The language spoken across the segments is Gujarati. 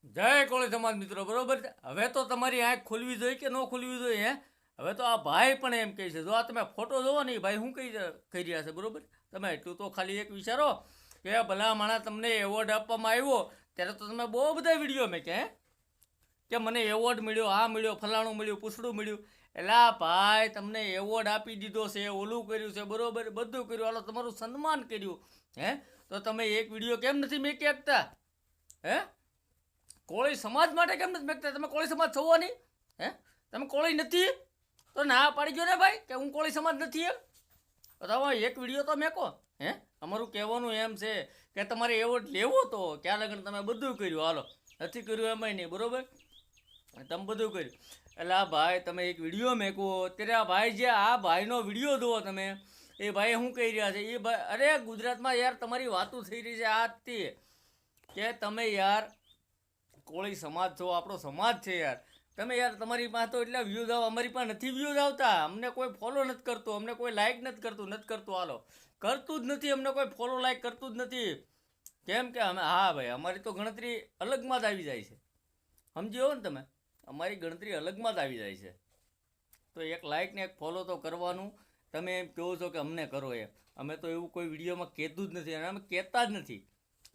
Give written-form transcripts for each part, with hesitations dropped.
જય કોળી સમાજ મિત્રો, બરોબર છે. હવે તો તમારી આંખ ખોલવી જોઈએ કે ન ખોલવી જોઈએ? હવે તો આ ભાઈ પણ એમ કહે છે, જો આ તમે ફોટો જોવો ને, એ ભાઈ શું કહી રહ્યા છે, બરોબર? તમે એટલું તો ખાલી એક વિચારો કે ભલા માણા તમને એવોર્ડ આપવામાં આવ્યો ત્યારે તો તમે બહુ બધા વિડીયો મેં કે મને એવોર્ડ મળ્યો, આ મળ્યો, ફલાણું મળ્યું, પૂછડું મળ્યું. એટલે આ ભાઈ તમને એવોર્ડ આપી દીધો છે, ઓલું કર્યું છે, બરોબર, બધું કર્યું, હાલો તમારું સન્માન કર્યું. તો તમે એક વિડીયો કેમ નથી મેકી શકતા? હે કોળી સમાજ માટે કેમ નથી મેકતા? તમે કોળી સમાજ છો નહીં? તમે કોળી નથી તો ના પાડી ગયો ને ભાઈ કે હું કોળી સમાજ નથી એમ. તો તમે એક વિડીયો તો મેકો. અમારું કહેવાનું એમ છે કે તમારે એવોર્ડ લેવો તો ક્યાં લગન તમે બધું કર્યું, હાલો નથી કર્યું એમાંય નહીં, બરોબર, તમે બધું કર્યું. એટલે આ ભાઈ તમે એક વિડીયો મેકો, ત્યારે આ ભાઈ જે આ ભાઈનો વિડીયો જુઓ તમે, એ ભાઈ શું કહી રહ્યા છે? એ ભાઈ, અરે ગુજરાતમાં યાર તમારી વાતો થઈ રહી છે આજથી કે તમે યાર કોળી સમાજ છો, આપણો સમાજ છે યાર. તમે યાર તમારી પાસે તો એટલા વ્યૂઝ આવો, અમારી પાસે નથી વ્યૂઝ આવતા, અમને કોઈ ફોલો નથી કરતું, અમને કોઈ લાઈક નથી કરતું, હાલો કરતું જ નથી, અમને કોઈ ફોલો લાઈક કરતું જ નથી. કેમ કે અમે, હા ભાઈ, અમારી તો ગણતરી અલગમાં જ આવી જાય છે, સમજી હો ને તમે? અમારી ગણતરી અલગમાં જ આવી જાય છે. તો એક લાઈક ને એક ફોલો તો કરવાનું. તમે એમ કહો છો કે અમને કરો એમ, અમે તો એવું કોઈ વિડીયોમાં કહેતું જ નથી અને અમે કહેતા જ નથી,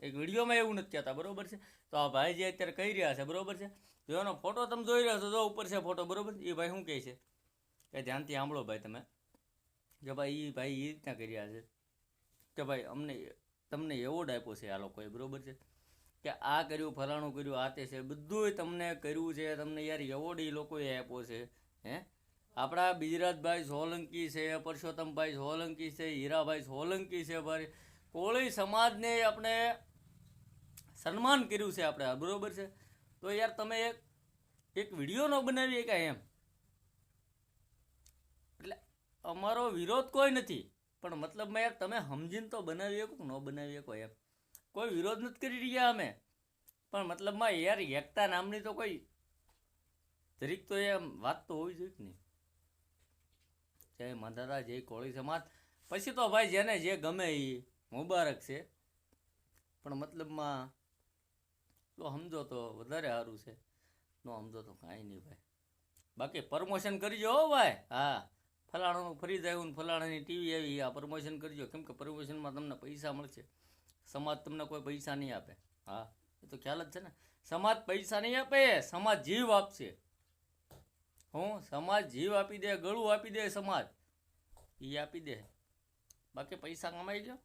એક વિડીયોમાં એવું નથી કહેતા, બરોબર છે. તો આ ભાઈ જે અત્યારે કહી રહ્યા છે, બરોબર છે, જો એનો ફોટો તમે જોઈ રહ્યા છો, જો ઉપર છે ફોટો, બરોબર. એ ભાઈ શું કહે છે કે ધ્યાનથી સાંભળો ભાઈ તમે, કે ભાઈ એ ભાઈ એ રીતના કરી રહ્યા છે કે ભાઈ અમને તમને એવોર્ડ આપ્યો છે આ લોકોએ, બરોબર છે, કે આ કર્યું, ફલાણું કર્યું, આ તે છે, બધું તમને કર્યું છે, તમને યાર એવોર્ડ એ લોકોએ આપ્યો છે. આપણા બિજરાજભાઈ સોલંકી છે, પરસોત્તમભાઈ સોલંકી છે, હીરાભાઈ સોલંકી છે, ભાઈ કોળી સમાજને આપણે સન્માન કર્યું છે આપણે, બરોબર છે. તો યાર તમે એક વિડીયો ન બનાવીએ કાંઈ એમ. એટલે અમારો વિરોધ કોઈ નથી, પણ મતલબમાં યાર તમે સમજીને તો બનાવી શકો, ન બનાવી શકો એમ. કોઈ વિરોધ નથી કરી રહ્યા અમે, પણ મતલબમાં યાર એકતા નામની તો કોઈ જરીક તો એમ વાત તો હોવી જોઈએ કે નહીં? જય માતારા, જય કોળી સમાજ. પછી તો ભાઈ જેને જે ગમે એ મુબારક છે, પણ મતલબમાં તો સમજો તો વધારે સારું છે, ન સમજો તો કાંઈ નહીં ભાઈ. બાકી પ્રમોશન કરજો હો ભાઈ. હા, ફલાણાનું ફરી જાય ને ફલાણાની ટીવી આવી, આ પ્રમોશન કરજો, કેમ કે પ્રમોશનમાં તમને પૈસા મળશે, સમાજ તમને કોઈ પૈસા નહીં આપે. હા, એ તો ખ્યાલ જ છે ને. સમાજ પૈસા નહીં આપે, સમાજ જીવ આપશે. સમાજ જીવ આપી દે, ગળું આપી દે, સમાજ એ આપી દે. બાકી પૈસા કમાઈ લો.